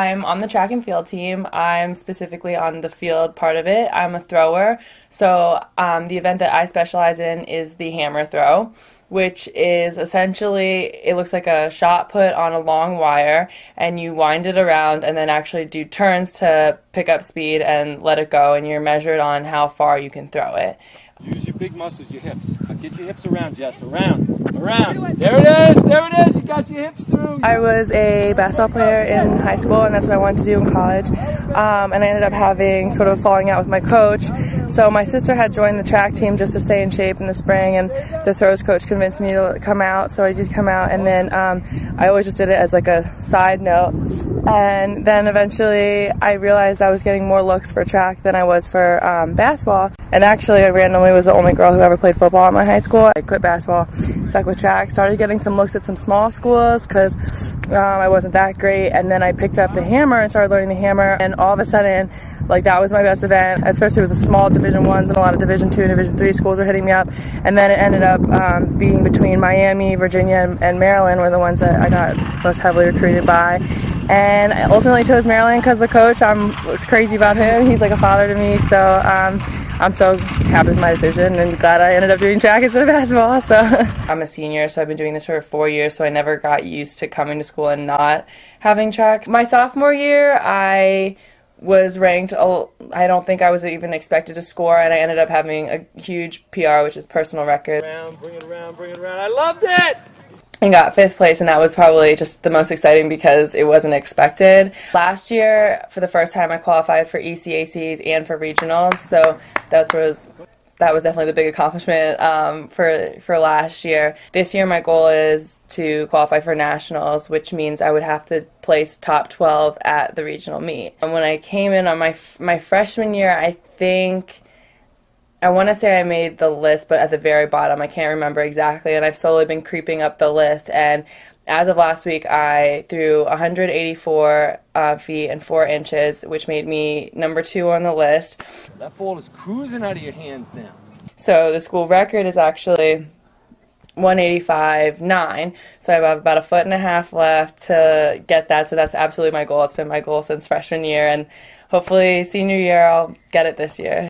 I'm on the track and field team. I'm specifically on the field part of it. I'm a thrower, so the event that I specialize in is the hammer throw, which is essentially, it looks like a shot put on a long wire, and you wind it around and then actually do turns to pick up speed and let it go, and you're measured on how far you can throw it. Use your big muscles, your hips. Get your hips around, Jess. Around. Around. There it is. There it is. You got your hips through. I was a basketball player in high school, and that's what I wanted to do in college. And I ended up having sort of falling out with my coach. So my sister had joined the track team just to stay in shape in the spring, and the throws coach convinced me to come out. So I did come out, and then I always just did it as like a side note. And then eventually I realized I was getting more looks for track than I was for basketball. And actually, I randomly was the only girl who ever played football at my high school. I quit basketball, stuck with track, started getting some looks at some small schools because I wasn't that great. And then I picked up the hammer and started learning the hammer. And all of a sudden, like, that was my best event. At first, it was a small Division I's and a lot of Division II and Division III schools were hitting me up. And then it ended up being between Miami, Virginia, and Maryland were the ones that I got most heavily recruited by. And I ultimately chose Maryland because the coach, was crazy about him. He's like a father to me. So I'm so happy with my decision and glad I ended up doing track instead of basketball. So I'm a senior, so I've been doing this for 4 years, so I never got used to coming to school and not having track. My sophomore year, I was ranked, I don't think I was even expected to score, and I ended up having a huge PR, which is personal record. Bring it around, bring it around. I loved it! And got 5th place, and that was probably just the most exciting because it wasn't expected. Last year, for the first time, I qualified for ECACs and for regionals, so that was definitely the big accomplishment for last year. This year, my goal is to qualify for nationals, which means I would have to place top 12 at the regional meet. And when I came in on my freshman year, I want to say I made the list, but at the very bottom, I can't remember exactly, and I've slowly been creeping up the list, and as of last week, I threw 184 feet and 4 inches, which made me number 2 on the list. That ball is cruising out of your hands now. So the school record is actually 185.9, so I have about a foot and a half left to get that, so that's absolutely my goal. It's been my goal since freshman year, and hopefully senior year I'll get it this year.